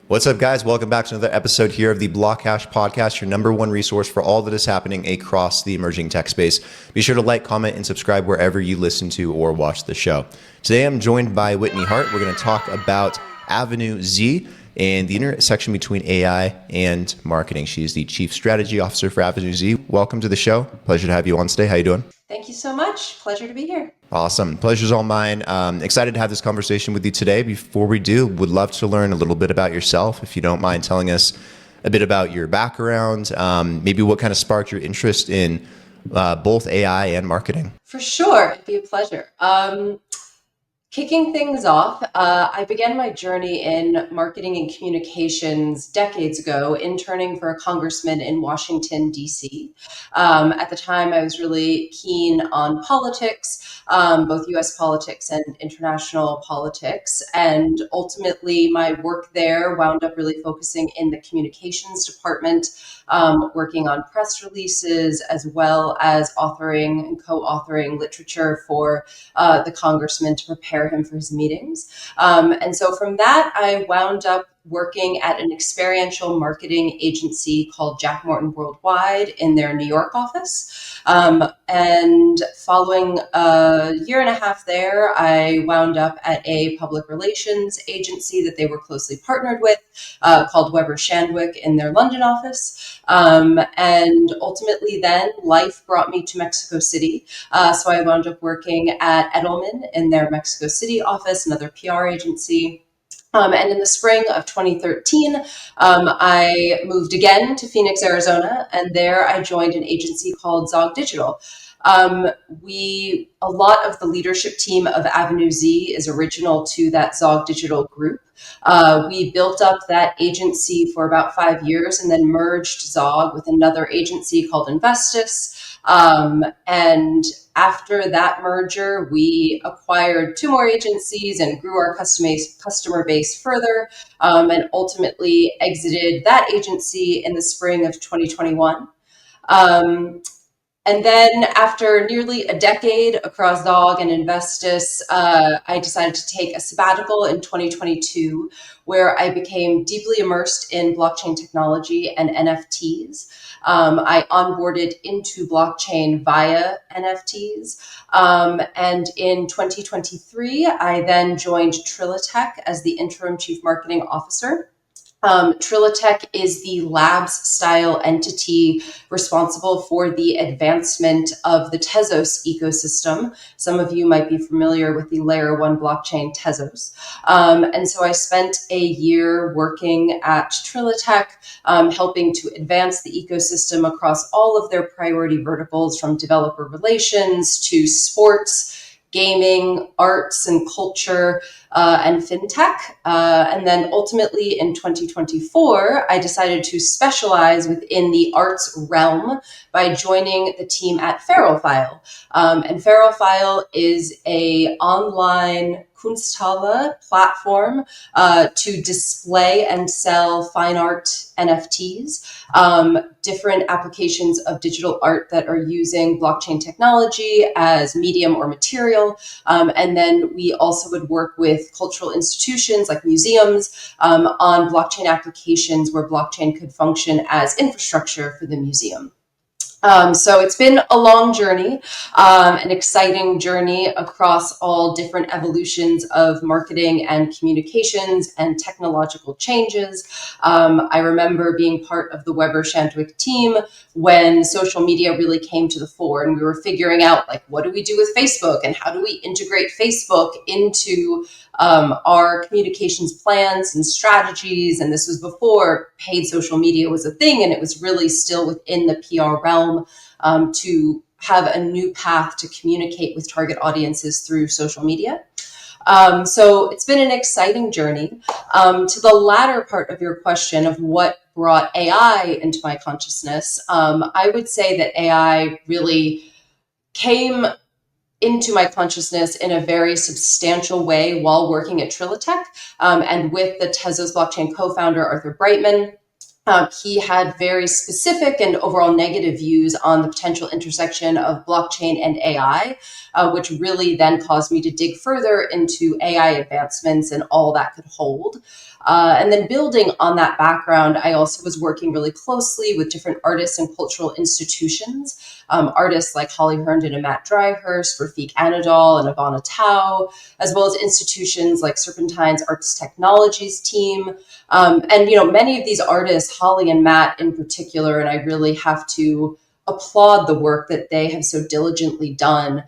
What's up, guys? Welcome back to another episode here of the BlockHash Podcast, your number one resource for all that is happening across the emerging tech space. Be sure to like, comment, and subscribe wherever you listen to or watch the show. Today, I'm joined by Whitney Hart. We're going to talk about Avenue Z and the intersection between AI and marketing. She is the Chief Strategy Officer for Avenue Z. Welcome to the show. Pleasure to have you on today. How you doing? Thank you so much. Pleasure to be here. Awesome. Pleasure's all mine. Excited to have this conversation with you today. Before we do, would love to learn a little bit about yourself. If you don't mind telling us a bit about your background, maybe what kind of sparked your interest in both AI and marketing. For sure. It'd be a pleasure. Kicking things off, I began my journey in marketing and communications decades ago, interning for a congressman in Washington, D.C. At the time, I was really keen on politics, both U.S. politics and international politics. And ultimately, my work there wound up really focusing in the communications department, working on press releases, as well as authoring and co-authoring literature for the congressman to prepare him for his meetings. And so from that, I wound up working at an experiential marketing agency called Jack Morton Worldwide in their New York office. And following a year and a half there, I wound up at a public relations agency that they were closely partnered with called Weber Shandwick in their London office. And ultimately then life brought me to Mexico City. So I wound up working at Edelman in their Mexico City office, another PR agency. And in the spring of 2013, I moved again to Phoenix, Arizona, and there I joined an agency called Zog Digital. A lot of the leadership team of Avenue Z is original to that Zog Digital group. We built up that agency for about 5 years and then merged Zog with another agency called Investis. And after that merger, we acquired 2 more agencies and grew our customer base further, and ultimately exited that agency in the spring of 2021. And then after nearly a decade across Zog and Investis, I decided to take a sabbatical in 2022, where I became deeply immersed in blockchain technology and NFTs. I onboarded into blockchain via NFTs. And in 2023, I then joined Trilitech as the interim chief marketing officer. Trilitech is the labs style entity responsible for the advancement of the Tezos ecosystem. Some of you might be familiar with the layer 1 blockchain Tezos. And so I spent a year working at Trilitech, helping to advance the ecosystem across all of their priority verticals, from developer relations to sports, gaming, arts and culture, and fintech. And then ultimately in 2024, I decided to specialize within the arts realm by joining the team at Feral File. And Feral File is a online Kunsthalle platform to display and sell fine art NFTs, different applications of digital art that are using blockchain technology as medium or material. And then we also would work with cultural institutions like museums on blockchain applications where blockchain could function as infrastructure for the museum. So it's been a long journey, an exciting journey across all different evolutions of marketing and communications and technological changes. I remember being part of the Weber Shandwick team when social media really came to the fore, and we were figuring out, like, what do we do with Facebook and how do we integrate Facebook into our communications plans and strategies. And this was before paid social media was a thing, and it was really still within the PR realm to have a new path to communicate with target audiences through social media. So it's been an exciting journey. To the latter part of your question of what brought AI into my consciousness, I would say that AI really came into my consciousness in a very substantial way while working at Trilitech, and with the Tezos blockchain co-founder, Arthur Brightman. He had very specific and overall negative views on the potential intersection of blockchain and AI, which really then caused me to dig further into AI advancements and all that could hold. And then building on that background, I also was working really closely with different artists and cultural institutions, artists like Holly Herndon and Matt Dryhurst, Rafiq Anadol and Ivana Tao, as well as institutions like Serpentine's Arts Technologies team. And, many of these artists, Holly and Matt in particular, and I really have to applaud the work that they have so diligently done.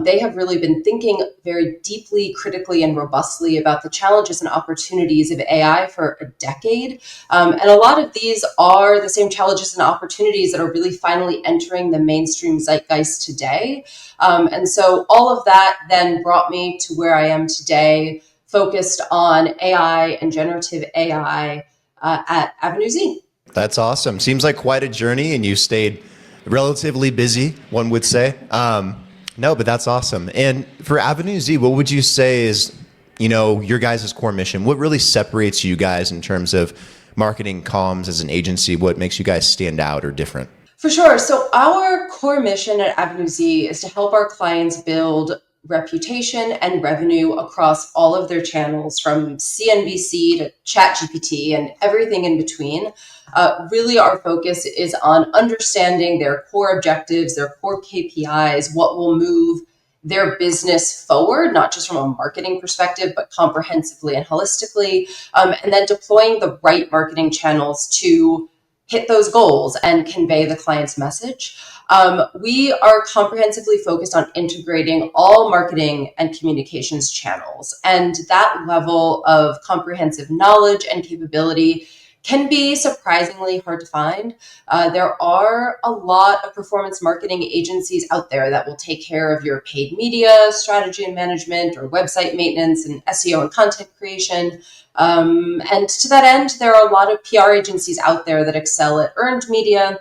They have really been thinking very deeply, critically, and robustly about the challenges and opportunities of AI for a decade. And a lot of these are the same challenges and opportunities that are really finally entering the mainstream zeitgeist today. And so all of that then brought me to where I am today, focused on AI and generative AI at Avenue Z. That's awesome. Seems like quite a journey, and you stayed relatively busy, one would say. No, but that's awesome. And for Avenue Z, what would you say is, your guys' core mission? What really separates you guys in terms of marketing comms as an agency? What makes you guys stand out or different? For sure. So our core mission at Avenue Z is to help our clients build reputation and revenue across all of their channels, from CNBC to ChatGPT and everything in between. Really, our focus is on understanding their core objectives, their core KPIs, what will move their business forward, not just from a marketing perspective, but comprehensively and holistically, and then deploying the right marketing channels to hit those goals and convey the client's message. We are comprehensively focused on integrating all marketing and communications channels. And that level of comprehensive knowledge and capability can be surprisingly hard to find. There are a lot of performance marketing agencies out there that will take care of your paid media strategy and management, or website maintenance and SEO and content creation. And to that end, there are a lot of PR agencies out there that excel at earned media.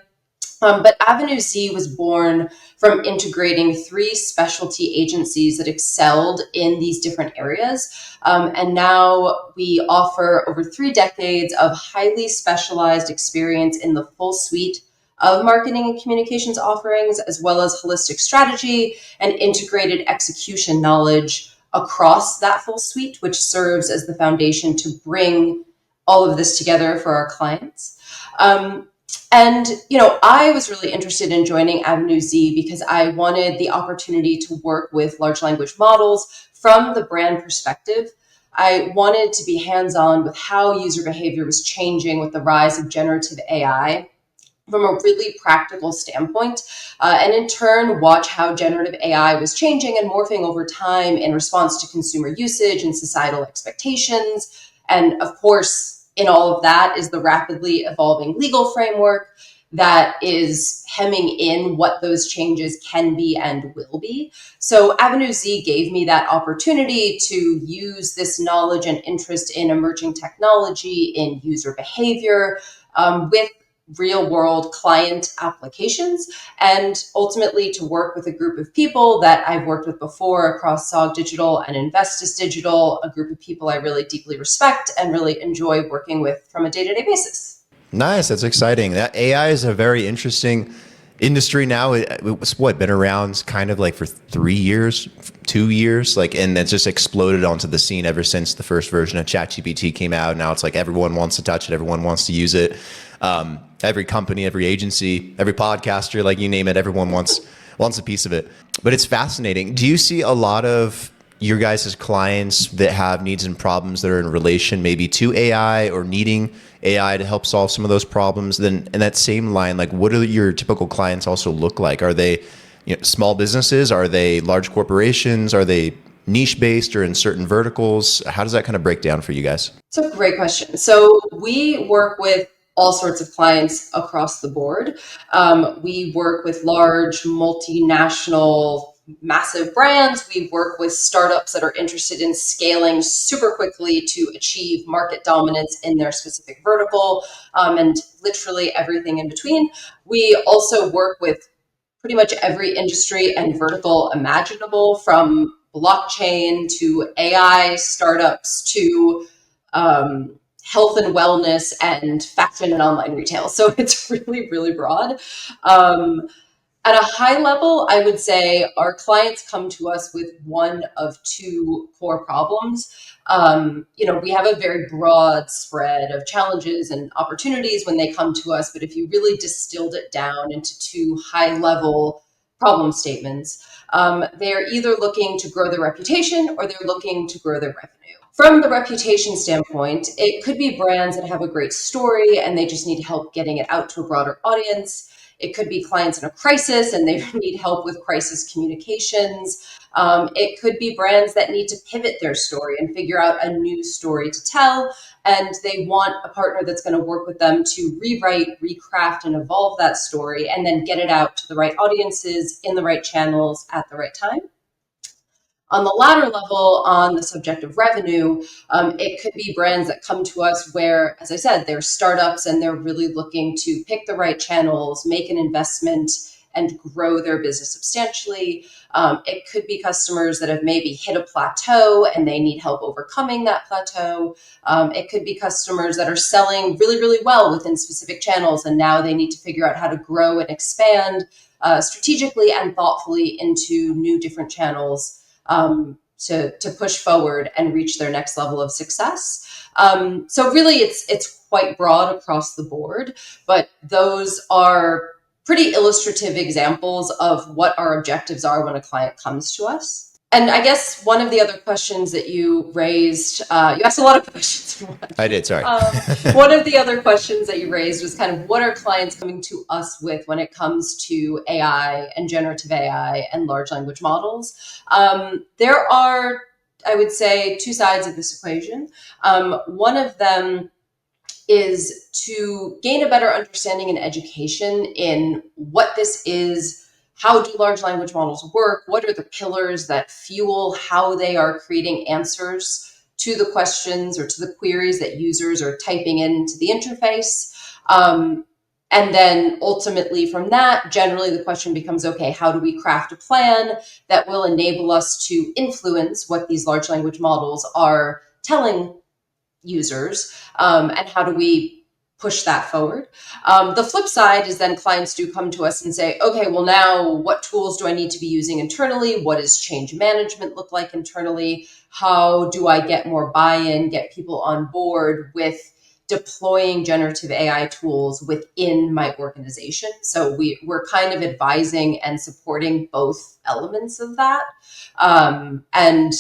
But Avenue Z was born from integrating 3 specialty agencies that excelled in these different areas. And now we offer over 3 decades of highly specialized experience in the full suite of marketing and communications offerings, as well as holistic strategy and integrated execution knowledge across that full suite, which serves as the foundation to bring all of this together for our clients. I was really interested in joining Avenue Z because I wanted the opportunity to work with large language models from the brand perspective. I wanted to be hands-on with how user behavior was changing with the rise of generative AI from a really practical standpoint, and in turn, watch how generative AI was changing and morphing over time in response to consumer usage and societal expectations. And of course, in all of that is the rapidly evolving legal framework that is hemming in what those changes can be and will be. So Avenue Z gave me that opportunity to use this knowledge and interest in emerging technology, in user behavior, with real world client applications, and ultimately to work with a group of people that I've worked with before across SOG Digital and Investis Digital, a group of people I really deeply respect and really enjoy working with from a day-to-day basis. Nice. That's exciting. That AI is a very interesting industry now. It's been around kind of like for 3 years, 2 years, and it's just exploded onto the scene ever since the first version of ChatGPT came out. Now it's like everyone wants to touch it. Everyone wants to use it. Every company, every agency, every podcaster, like you name it, everyone wants a piece of it. But it's fascinating. Do you see a lot of your guys' clients that have needs and problems that are in relation maybe to AI or needing AI to help solve some of those problems? Then in that same line, like what do your typical clients also look like? Are they small businesses? Are they large corporations? Are they niche based or in certain verticals? How does that kind of break down for you guys? It's a great question. So we work with all sorts of clients across the board. We work with large multinational massive brands. We work with startups that are interested in scaling super quickly to achieve market dominance in their specific vertical, and literally everything in between. We also work with pretty much every industry and vertical imaginable, from blockchain to AI startups to health and wellness and fashion and online retail. So it's really, really broad. At a high level, I would say our clients come to us with one of two core problems. We have a very broad spread of challenges and opportunities when they come to us, but if you really distilled it down into two high level problem statements, they're either looking to grow their reputation or they're looking to grow their revenue. From the reputation standpoint, it could be brands that have a great story and they just need help getting it out to a broader audience. It could be clients in a crisis and they need help with crisis communications. It could be brands that need to pivot their story and figure out a new story to tell. And they want a partner that's going to work with them to rewrite, recraft, and evolve that story and then get it out to the right audiences in the right channels at the right time. On the latter level, on the subject of revenue, it could be brands that come to us where, as I said, they're startups and they're really looking to pick the right channels, make an investment, and grow their business substantially. It could be customers that have maybe hit a plateau and they need help overcoming that plateau. It could be customers that are selling really, really well within specific channels and now they need to figure out how to grow and expand strategically and thoughtfully into new different channels to push forward and reach their next level of success. So really, it's quite broad across the board, but those are pretty illustrative examples of what our objectives are when a client comes to us. And I guess one of the other questions that you raised, you asked a lot of questions. I did, sorry. One of the other questions that you raised was kind of what are clients coming to us with when it comes to AI and generative AI and large language models? There are, I would say, two sides of this equation. One of them is to gain a better understanding and education in what this is. How do large language models work? What are the pillars that fuel how they are creating answers to the questions or to the queries that users are typing into the interface? And then ultimately from that, generally the question becomes, okay, how do we craft a plan that will enable us to influence what these large language models are telling users? And how do we push that forward? The flip side is then clients do come to us and say, okay, well now what tools do I need to be using internally? What does change management look like internally? How do I get more buy-in, get people on board with deploying generative AI tools within my organization? So we're kind of advising and supporting both elements of that, and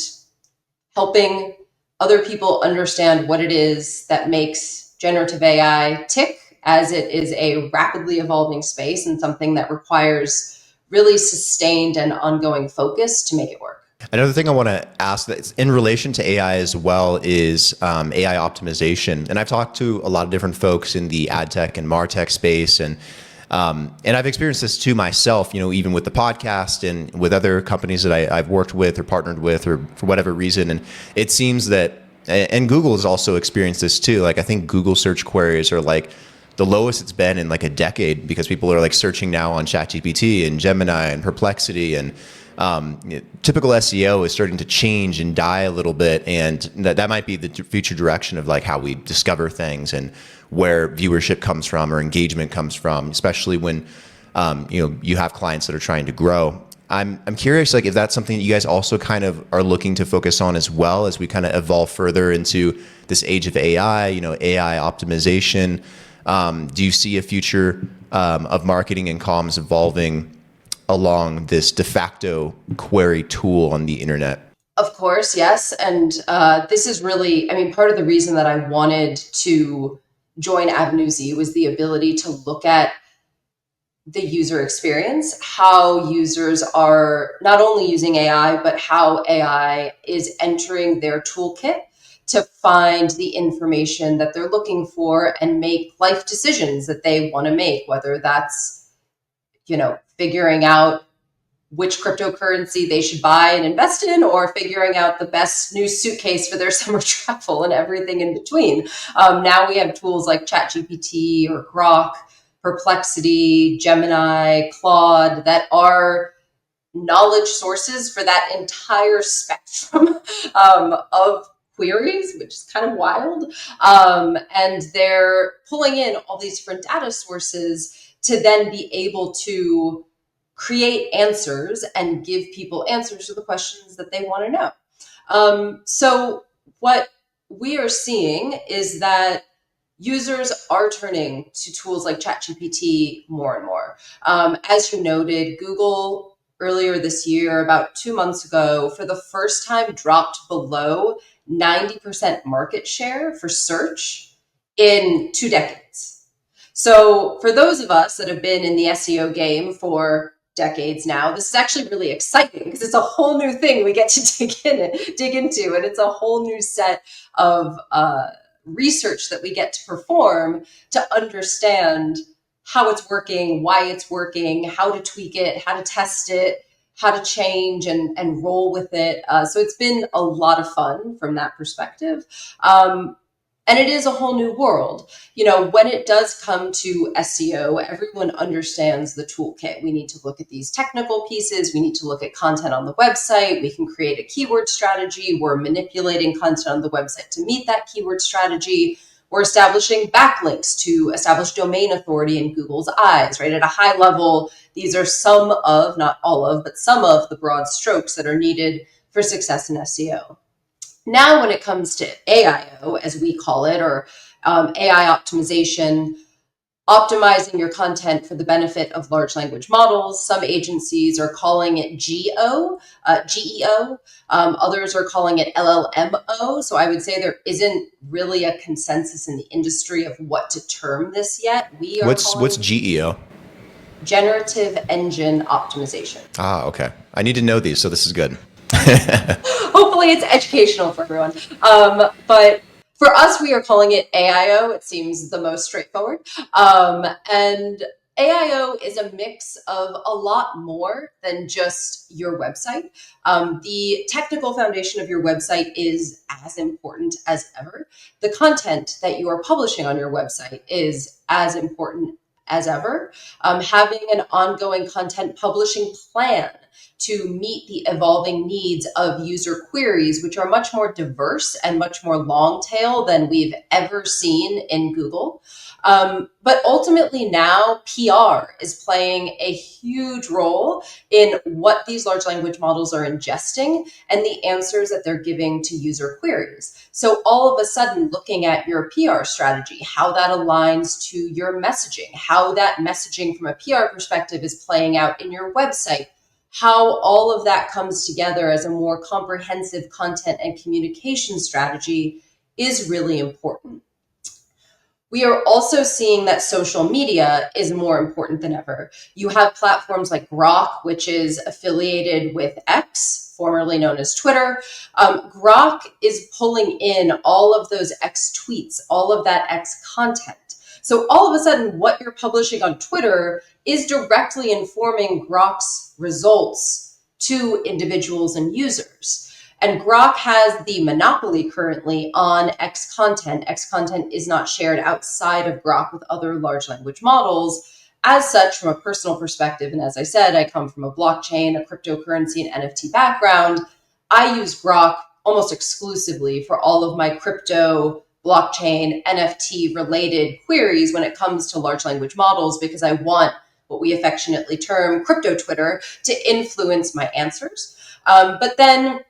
helping other people understand what it is that makes generative AI tick, as it is a rapidly evolving space and something that requires really sustained and ongoing focus to make it work. Another thing I want to ask that's in relation to AI as well is AI optimization. And I've talked to a lot of different folks in the ad tech and martech space, and I've experienced this too myself, even with the podcast and with other companies that I've worked with or partnered with or for whatever reason. And it seems that, and Google has also experienced this too. Like I think Google search queries are like the lowest it's been in like a decade because people are like searching now on ChatGPT and Gemini and Perplexity, and typical SEO is starting to change and die a little bit, and that might be the future direction of like how we discover things and where viewership comes from or engagement comes from, especially when you have clients that are trying to grow. I'm curious, like if that's something that you guys also kind of are looking to focus on as well as we kind of evolve further into this age of AI, AI optimization. Do you see a future of marketing and comms evolving along this de facto query tool on the internet? Of course, yes. And this is really, part of the reason that I wanted to join Avenue Z was the ability to look at the user experience, how users are not only using AI, but how AI is entering their toolkit to find the information that they're looking for and make life decisions that they want to make, whether that's, figuring out which cryptocurrency they should buy and invest in, or figuring out the best new suitcase for their summer travel and everything in between. Now we have tools like ChatGPT or Grok, Perplexity, Gemini, Claude that are knowledge sources for that entire spectrum of queries, which is kind of wild. And they're pulling in all these different data sources to then be able to create answers and give people answers to the questions that they want to know. So what we are seeing is that users are turning to tools like ChatGPT more and more. As you noted, Google earlier this year, about 2 months ago, for the first time dropped below 90% market share for search in 2 decades. So for those of us that have been in the SEO game for decades now, this is actually really exciting because it's a whole new thing we get to dig into, and it's a whole new set of research that we get to perform to understand how it's working, why it's working, how to tweak it, how to test it, how to change and roll with it. So it's been a lot of fun from that perspective. And it is a whole new world. When it does come to SEO, everyone understands the toolkit. We need to look at these technical pieces. We need to look at content on the website. We can create a keyword strategy. We're manipulating content on the website to meet that keyword strategy. We're establishing backlinks to establish domain authority in Google's eyes, right? At a high level, these are some of, not all of, but some of the broad strokes that are needed for success in SEO. Now, when it comes to AIO, as we call it, or AI optimization, optimizing your content for the benefit of large language models. Some agencies are calling it GEO. Others are calling it LLMO. So I would say there isn't really a consensus in the industry of what to term this yet. What's GEO? Generative Engine Optimization. Okay. I need to know these, so this is good. Hopefully it's educational for everyone. But for us, we are calling it AIO. It seems the most straightforward. And AIO is a mix of a lot more than just your website. The technical foundation of your website is as important as ever. The content that you are publishing on your website is as important as ever. Having an ongoing content publishing plan to meet the evolving needs of user queries, which are much more diverse and much more long tail than we've ever seen in Google. But ultimately now PR is playing a huge role in what these large language models are ingesting and the answers that they're giving to user queries. So all of a sudden, looking at your PR strategy, how that aligns to your messaging, how that messaging from a PR perspective is playing out in your website, how all of that comes together as a more comprehensive content and communication strategy is really important. We are also seeing that social media is more important than ever. You have platforms like Grok, which is affiliated with X, formerly known as Twitter. Grok is pulling in all of those X tweets, all of that X content. So all of a sudden, what you're publishing on Twitter is directly informing Grok's results to individuals and users. And Grok has the monopoly currently on X content. X content is not shared outside of Grok with other large language models. As such, from a personal perspective, and as I said, I come from a blockchain, a cryptocurrency, and NFT background, I use Grok almost exclusively for all of my crypto, blockchain, NFT related queries when it comes to large language models, because I want what we affectionately term crypto Twitter to influence my answers. But then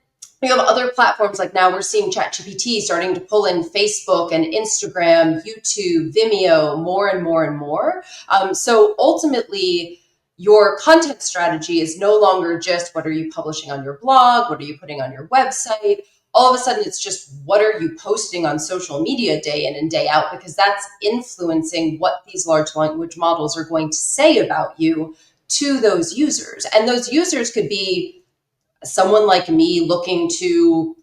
we have other platforms, like now we're seeing ChatGPT starting to pull in Facebook and Instagram, YouTube, Vimeo, more and more and more. So ultimately, your content strategy is no longer just what are you publishing on your blog, what are you putting on your website. All of a sudden, it's just what are you posting on social media day in and day out, because that's influencing what these large language models are going to say about you to those users. And those users could be someone like me looking to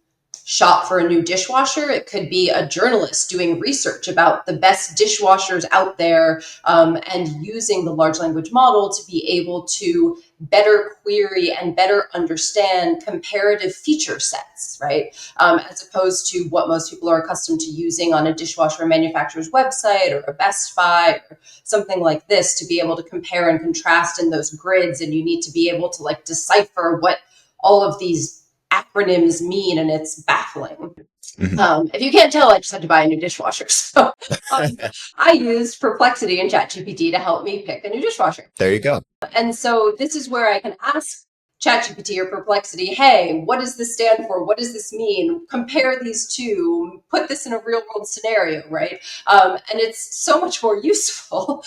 shop for a new dishwasher. It could be a journalist doing research about the best dishwashers out there, and using the large language model to be able to better query and better understand comparative feature sets, right? As opposed to what most people are accustomed to using on a dishwasher manufacturer's website or a Best Buy or something like this, to be able to compare and contrast in those grids. And you need to be able to decipher what all of these acronyms mean, and it's baffling. Mhm. If you can't tell, I just had to buy a new dishwasher. So I used Perplexity and ChatGPT to help me pick a new dishwasher. There you go. And so this is where I can ask ChatGPT or Perplexity, hey, what does this stand for? What does this mean? Compare these two, put this in a real world scenario, right? And it's so much more useful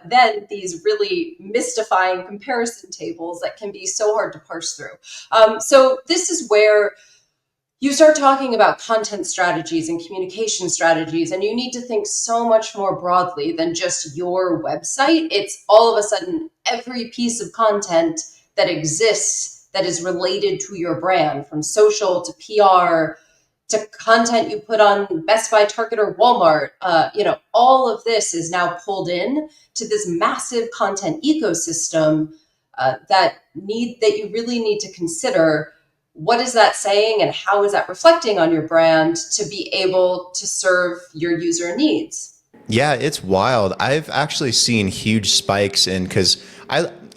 than these really mystifying comparison tables that can be so hard to parse through. So this is where you start talking about content strategies and communication strategies, and you need to think so much more broadly than just your website. It's all of a sudden every piece of content that exists that is related to your brand, from social to PR to content you put on Best Buy, Target, or Walmart. All of this is now pulled in to this massive content ecosystem that you really need to consider. What is that saying, and how is that reflecting on your brand to be able to serve your user needs? Yeah, it's wild. I've actually seen huge spikes because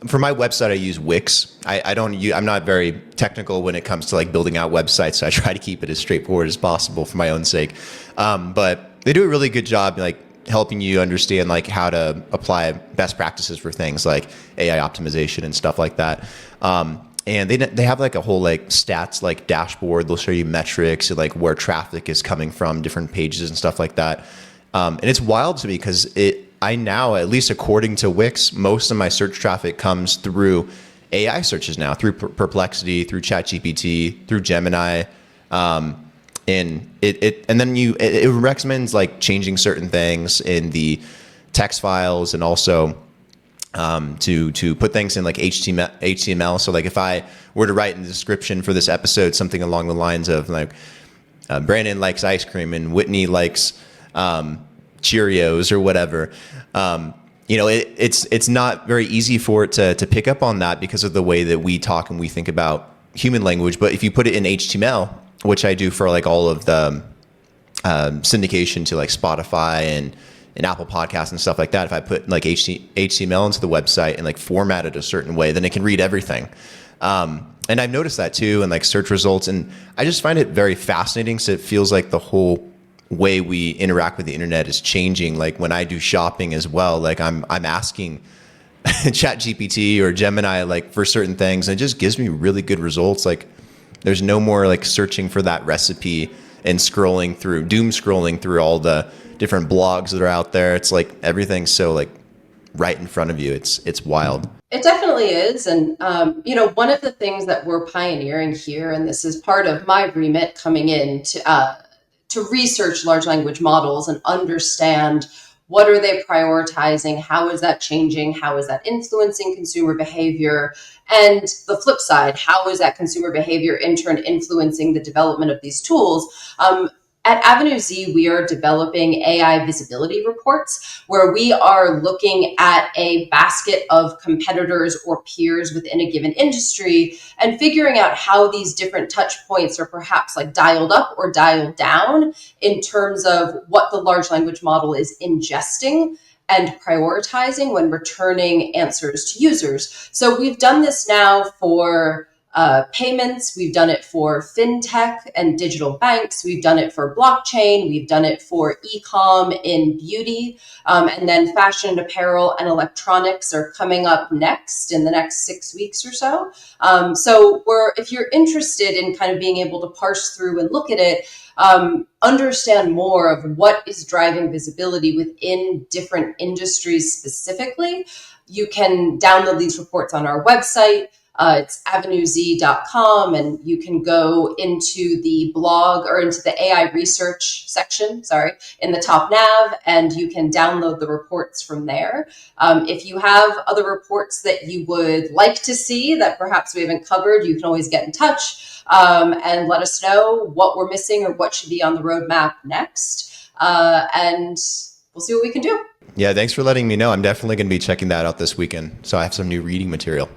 for my website, I use Wix. I'm not very technical when it comes to like building out websites. So I try to keep it as straightforward as possible for my own sake. But they do a really good job, like helping you understand like how to apply best practices for things like AI optimization and stuff like that. And they have like a whole like stats like dashboard. They'll show you metrics and like where traffic is coming from, different pages and stuff like that. And it's wild to me because I now, at least according to Wix, most of my search traffic comes through AI searches now, through Perplexity, through ChatGPT, through Gemini. And it recommends like changing certain things in the text files, and also to put things in like HTML. So like if I were to write in the description for this episode something along the lines of like Brandon likes ice cream and Whitney likes Cheerios or whatever, it's not very easy for it to pick up on that because of the way that we talk and we think about human language. But if you put it in HTML, which I do for like all of the syndication to like Spotify and Apple Podcasts and stuff like that, if I put like HTML into the website and like format it a certain way, then it can read everything. And I've noticed that too in like search results. And I just find it very fascinating. So it feels like the whole way we interact with the internet is changing. Like when I do shopping as well, like I'm asking ChatGPT or Gemini like for certain things, and it just gives me really good results. Like there's no more like searching for that recipe and doom scrolling through all the different blogs that are out there. It's like everything's so like right in front of you. It's wild. It definitely is. And, one of the things that we're pioneering here, and this is part of my remit coming in to research large language models and understand what are they prioritizing, how is that changing, how is that influencing consumer behavior, and the flip side, how is that consumer behavior in turn influencing the development of these tools. At Avenue Z, we are developing AI visibility reports where we are looking at a basket of competitors or peers within a given industry and figuring out how these different touch points are perhaps like dialed up or dialed down in terms of what the large language model is ingesting and prioritizing when returning answers to users. So we've done this now for payments. We've done it for fintech and digital banks. We've done it for blockchain. We've done it for e-com in beauty. And then fashion and apparel and electronics are coming up next in the next 6 weeks or so. If you're interested in kind of being able to parse through and look at it, understand more of what is driving visibility within different industries specifically, you can download these reports on our website. It's avenuez.com, and you can go into the blog or into the AI research section, in the top nav, and you can download the reports from there. If you have other reports that you would like to see that perhaps we haven't covered, you can always get in touch and let us know what we're missing or what should be on the roadmap next. And we'll see what we can do. Yeah, thanks for letting me know. I'm definitely going to be checking that out this weekend. So I have some new reading material.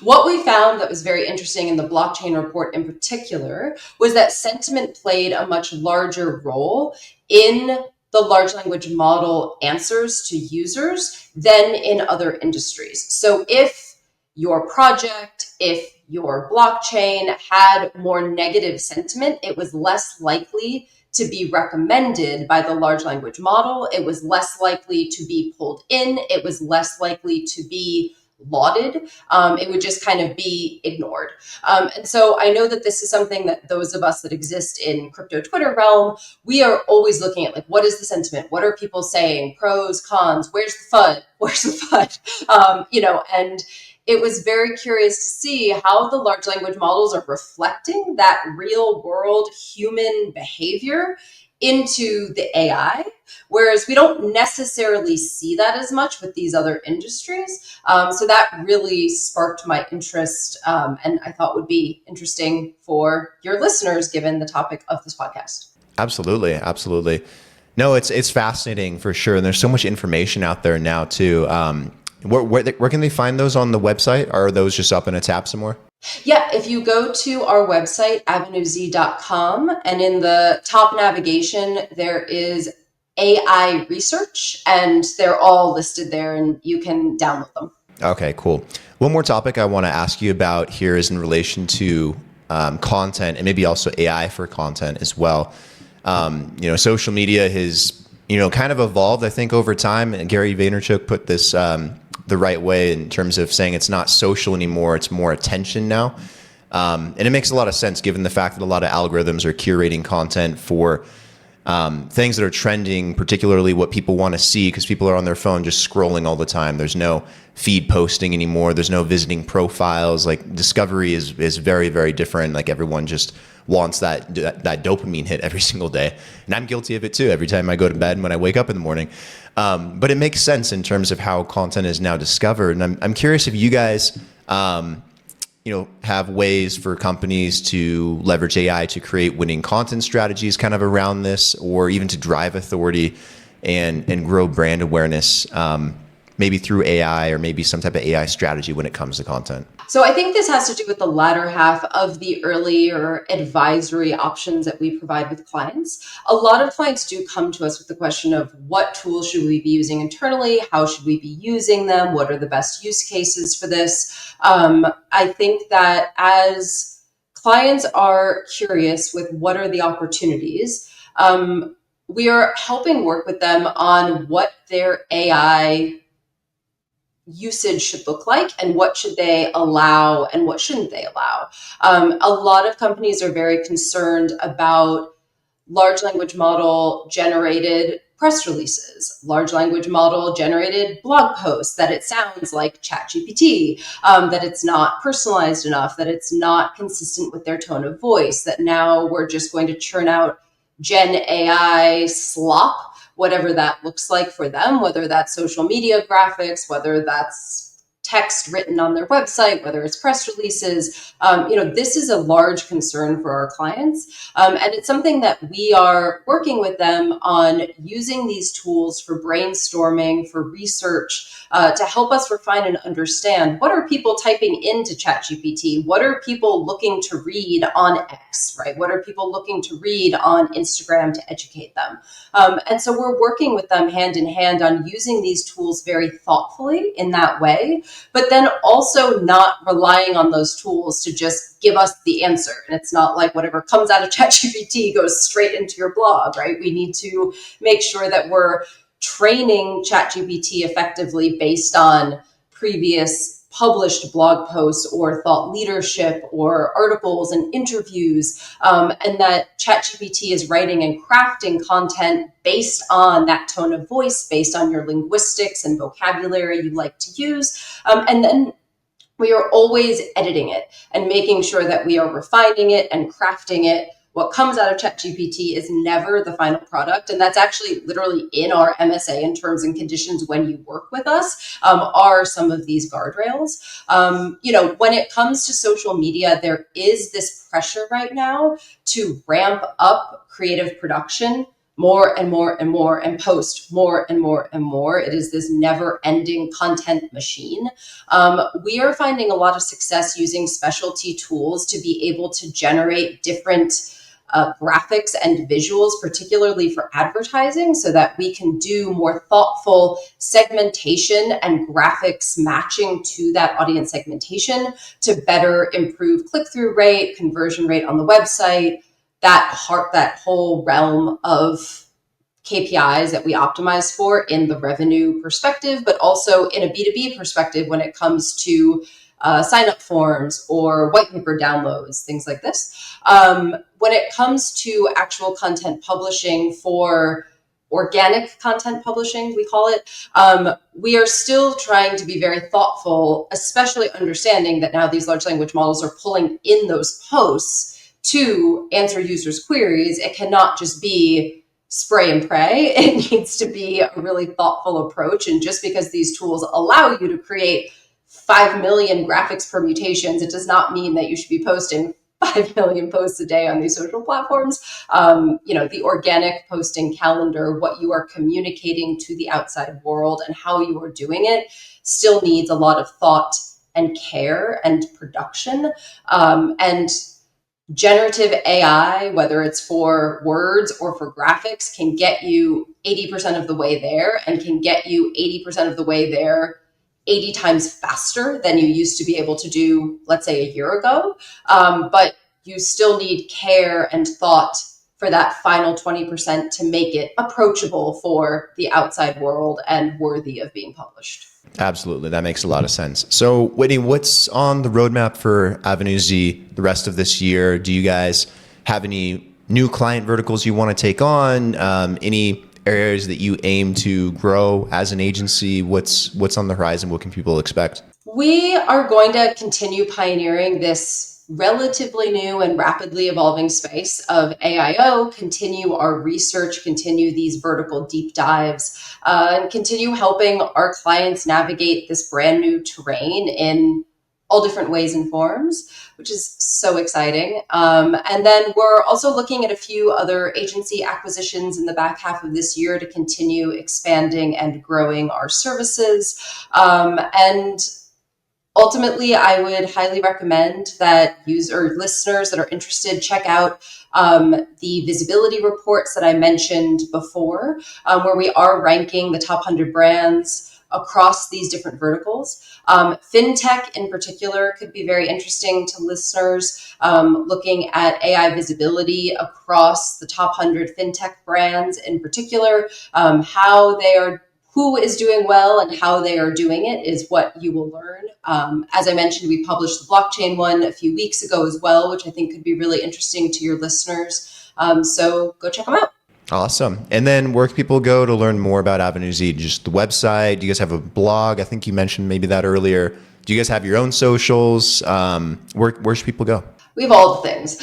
What we found that was very interesting in the blockchain report in particular was that sentiment played a much larger role in the large language model answers to users than in other industries. So if your project, if your blockchain had more negative sentiment, it was less likely to be recommended by the large language model. It was less likely to be pulled in. It was less likely to be lauded. It would just kind of be ignored. And so I know that this is something that those of us that exist in crypto Twitter realm, we are always looking at, like, what is the sentiment? What are people saying? Pros, cons, where's the FUD? Where's the FUD? And it was very curious to see how the large language models are reflecting that real world human behavior into the AI, whereas we don't necessarily see that as much with these other industries. So that really sparked my interest, and I thought would be interesting for your listeners, given the topic of this podcast. Absolutely. Absolutely. No, it's fascinating for sure. And there's so much information out there now too. Where can they find those on the website? Are those just up in a tab somewhere? Yeah, if you go to our website, avenuez.com, and in the top navigation, there is AI research, and they're all listed there, and you can download them. Okay, cool. One more topic I want to ask you about here is in relation to content, and maybe also AI for content as well. Social media has, kind of evolved, I think, over time. And Gary Vaynerchuk put this the right way in terms of saying it's not social anymore, it's more attention now. And it makes a lot of sense given the fact that a lot of algorithms are curating content for things that are trending, particularly what people want to see, because people are on their phone just scrolling all the time. There's no feed posting anymore. There's no visiting profiles. Like, discovery is very, very different. Like, everyone just wants that dopamine hit every single day. And I'm guilty of it too, every time I go to bed and when I wake up in the morning. But it makes sense in terms of how content is now discovered. And I'm curious if you guys have ways for companies to leverage AI to create winning content strategies kind of around this, or even to drive authority and grow brand awareness, maybe through AI or maybe some type of AI strategy when it comes to content. So I think this has to do with the latter half of the earlier advisory options that we provide with clients. A lot of clients do come to us with the question of what tools should we be using internally? How should we be using them? What are the best use cases for this? I think that as clients are curious with what are the opportunities, we are helping work with them on what their AI usage should look like and what should they allow and what shouldn't they allow. A lot of companies are very concerned about large language model generated press releases, large language model generated blog posts, that it sounds like ChatGPT, that it's not personalized enough, that it's not consistent with their tone of voice, that now we're just going to churn out Gen AI slop, whatever that looks like for them, whether that's social media graphics, whether that's text written on their website, whether it's press releases. This is a large concern for our clients. And it's something that we are working with them on, using these tools for brainstorming, for research, to help us refine and understand what are people typing into ChatGPT? What are people looking to read on X, right? What are people looking to read on Instagram to educate them? And so we're working with them hand in hand on using these tools very thoughtfully in that way, but then also not relying on those tools to just give us the answer. And it's not like whatever comes out of ChatGPT goes straight into your blog, right? We need to make sure that we're training ChatGPT effectively based on previous published blog posts or thought leadership or articles and interviews, and that ChatGPT is writing and crafting content based on that tone of voice, based on your linguistics and vocabulary you like to use. And then we are always editing it and making sure that we are refining it and crafting it. What comes out of ChatGPT is never the final product. And that's actually literally in our MSA in terms and conditions when you work with us, are some of these guardrails. When it comes to social media, there is this pressure right now to ramp up creative production more and more and more and post more and more and more. It is this never-ending content machine. We are finding a lot of success using specialty tools to be able to generate different graphics and visuals, particularly for advertising, so that we can do more thoughtful segmentation and graphics matching to that audience segmentation to better improve click-through rate, conversion rate on the website, that whole realm of KPIs that we optimize for in the revenue perspective, but also in a B2B perspective when it comes to sign-up forms or white paper downloads, things like this. When it comes to actual content publishing for organic content publishing, we call it, we are still trying to be very thoughtful, especially understanding that now these large language models are pulling in those posts to answer users' queries. It cannot just be spray and pray. It needs to be a really thoughtful approach. And just because these tools allow you to create 5 million graphics permutations, it does not mean that you should be posting 5 million posts a day on these social platforms. The organic posting calendar, what you are communicating to the outside world and how you are doing it still needs a lot of thought and care and production. And generative AI, whether it's for words or for graphics, can get you 80% of the way there and can get you 80% of the way there 80 times faster than you used to be able to do, let's say, a year ago. But you still need care and thought for that final 20% to make it approachable for the outside world and worthy of being published. Absolutely. That makes a lot of sense. So, Whitney, what's on the roadmap for Avenue Z the rest of this year? Do you guys have any new client verticals you want to take on? Any areas that you aim to grow as an agency? What's on the horizon? What can people expect? We are going to continue pioneering this relatively new and rapidly evolving space of AIO, continue our research, continue these vertical deep dives, and continue helping our clients navigate this brand new terrain in all different ways and forms, which is so exciting. And then we're also looking at a few other agency acquisitions in the back half of this year to continue expanding and growing our services. And ultimately, I would highly recommend that listeners that are interested check out the visibility reports that I mentioned before, where we are ranking the top 100 brands across these different verticals. FinTech in particular could be very interesting to listeners, looking at AI visibility across the top 100 FinTech brands in particular, who is doing well and how they are doing it is what you will learn. As I mentioned, we published the blockchain one a few weeks ago as well, which I think could be really interesting to your listeners. So go check them out. Awesome. And then where can people go to learn more about Avenue Z? Just the website? Do you guys have a blog? I think you mentioned maybe that earlier. Do you guys have your own socials? Where should people go? We have all the things.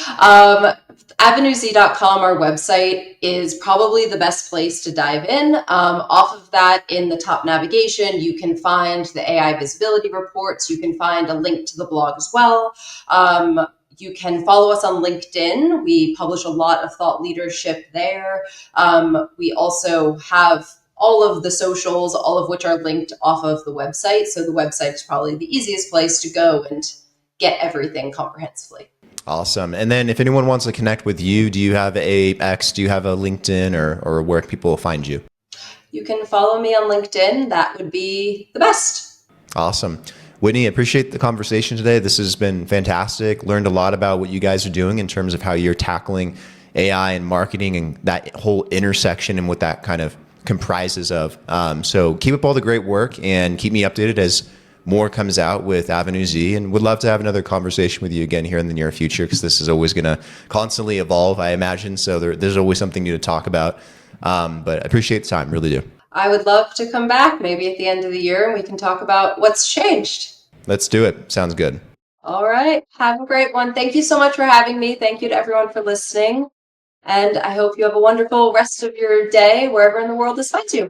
AvenueZ.com, our website, is probably the best place to dive in. Off of that, in the top navigation, you can find the AI visibility reports. You can find a link to the blog as well. You can follow us on LinkedIn. We publish a lot of thought leadership there. We also have all of the socials, all of which are linked off of the website. So the website is probably the easiest place to go and get everything comprehensively. Awesome. And then if anyone wants to connect with you, do you have a X, do you have a LinkedIn, or where can people find you? You can follow me on LinkedIn. That would be the best. Awesome. Whitney, I appreciate the conversation today. This has been fantastic. Learned a lot about what you guys are doing in terms of how you're tackling AI and marketing and that whole intersection and what that kind of comprises of. So keep up all the great work and keep me updated as more comes out with Avenue Z, and would love to have another conversation with you again here in the near future, because this is always going to constantly evolve, I imagine. So there's always something new to talk about. But I appreciate the time, really do. I would love to come back maybe at the end of the year and we can talk about what's changed. Let's do it. Sounds good. All right. Have a great one. Thank you so much for having me. Thank you to everyone for listening. And I hope you have a wonderful rest of your day, wherever in the world this finds you.